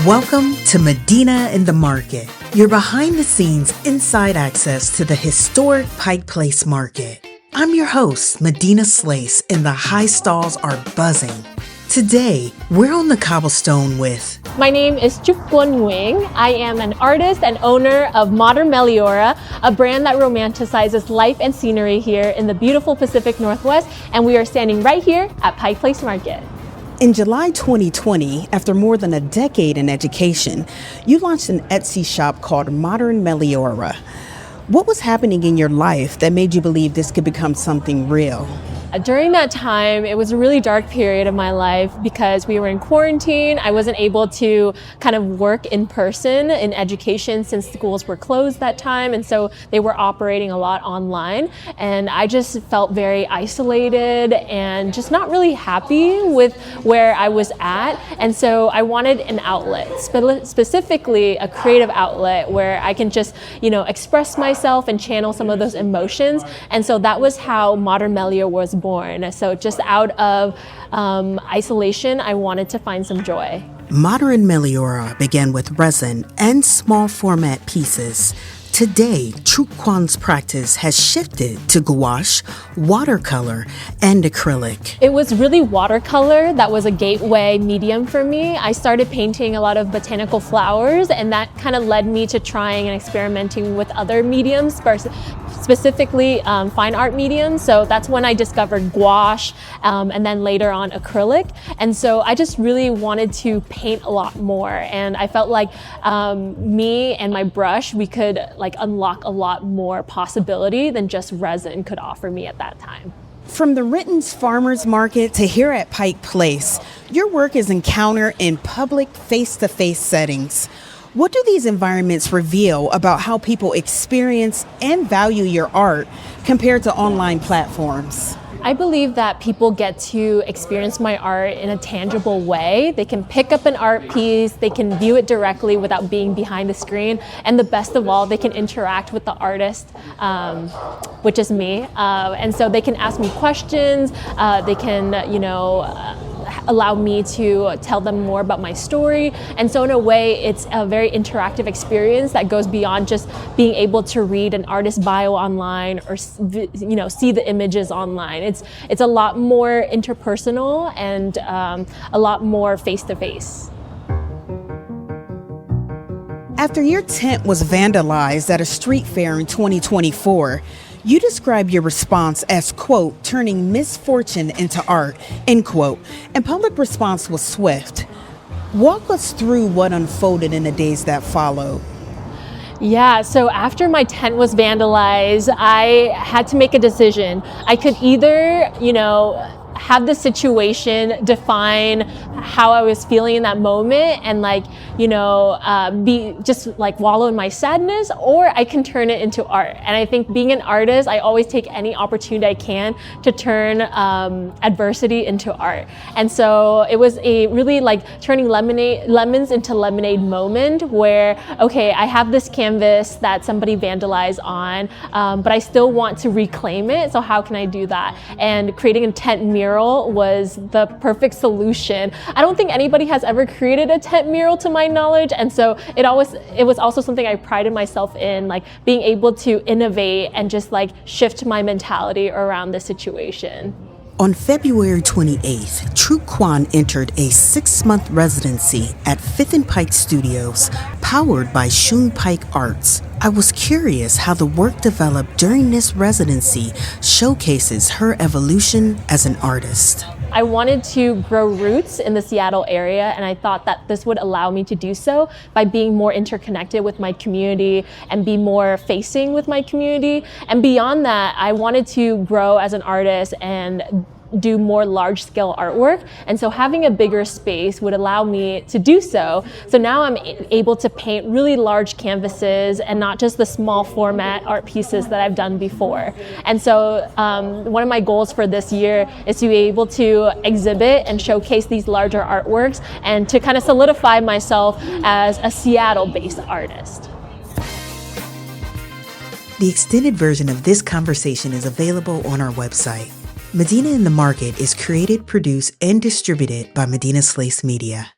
Welcome to Madinah in the Market, your behind-the-scenes inside access to the historic Pike Place Market. I'm your host, Medina Slaise, and the high stalls are buzzing. Today, we're on the cobblestone with... My name is Truc-Quan Nguyen. I am an artist and owner of Modern Meliora, a brand that romanticizes life and scenery here in the beautiful Pacific Northwest, and we are standing right here at Pike Place Market. In July 2020, after more than a decade in education, you launched an Etsy shop called Modern Meliora. What was happening in your life that made you believe this could become something real? During that time, it was a really dark period of my life because we were in quarantine. I wasn't able to kind of work in person in education since schools were closed that time. And so they were operating a lot online. And I just felt very isolated and just not really happy with where I was at. And so I wanted an outlet, specifically a creative outlet where I can just, express myself and channel some of those emotions. And so that was how Modern Meliora was born. So just out of isolation, I wanted to find some joy. Modern Meliora began with resin and small format pieces. Today, Truc-Quan's practice has shifted to gouache, watercolor, and acrylic. It was really watercolor that was a gateway medium for me. I started painting a lot of botanical flowers, and that kind of led me to trying and experimenting with other mediums, specifically fine art mediums. So that's when I discovered gouache, and then later on acrylic. And so I just really wanted to paint a lot more. And I felt like me and my brush, we could unlock a lot more possibility than just resin could offer me at that time. From the Renton's Farmers Market to here at Pike Place, your work is encountered in public face-to-face settings. What do these environments reveal about how people experience and value your art compared to online platforms? I believe that people get to experience my art in a tangible way. They can pick up an art piece, they can view it directly without being behind the screen, and the best of all, they can interact with the artist, which is me. And so they can ask me questions, they can, allow me to tell them more about my story. And so in a way, it's a very interactive experience that goes beyond just being able to read an artist's bio online or see the images online. It's a lot more interpersonal and a lot more face-to-face. After your tent was vandalized at a street fair in 2024, you describe your response as, quote, turning misfortune into art, end quote, and public response was swift. Walk us through what unfolded in the days that followed. Yeah, so after my tent was vandalized, I had to make a decision. I could either, have the situation define how I was feeling in that moment and be just wallow in my sadness, or I can turn it into art. And I think being an artist, I always take any opportunity I can to turn adversity into art. And so it was a really turning lemons into lemonade moment where, okay, I have this canvas that somebody vandalized on, but I still want to reclaim it. So how can I do that? And creating a tent mural was the perfect solution. I don't think anybody has ever created a tent mural to my knowledge, and so it was also something I prided myself in, being able to innovate and just shift my mentality around the situation. On February 28th, Truc-Quan entered a 6-month residency at 5th and Pike Studios, powered by Shun Pike Arts. I was curious how the work developed during this residency showcases her evolution as an artist. I wanted to grow roots in the Seattle area, and I thought that this would allow me to do so by being more interconnected with my community and be more facing with my community. And beyond that, I wanted to grow as an artist and do more large-scale artwork, and so having a bigger space would allow me to do so. So now I'm able to paint really large canvases and not just the small format art pieces that I've done before. And so one of my goals for this year is to be able to exhibit and showcase these larger artworks and to kind of solidify myself as a Seattle-based artist. The extended version of this conversation is available on our website. Madinah in the Market is created, produced, and distributed by Medina Slaise Media.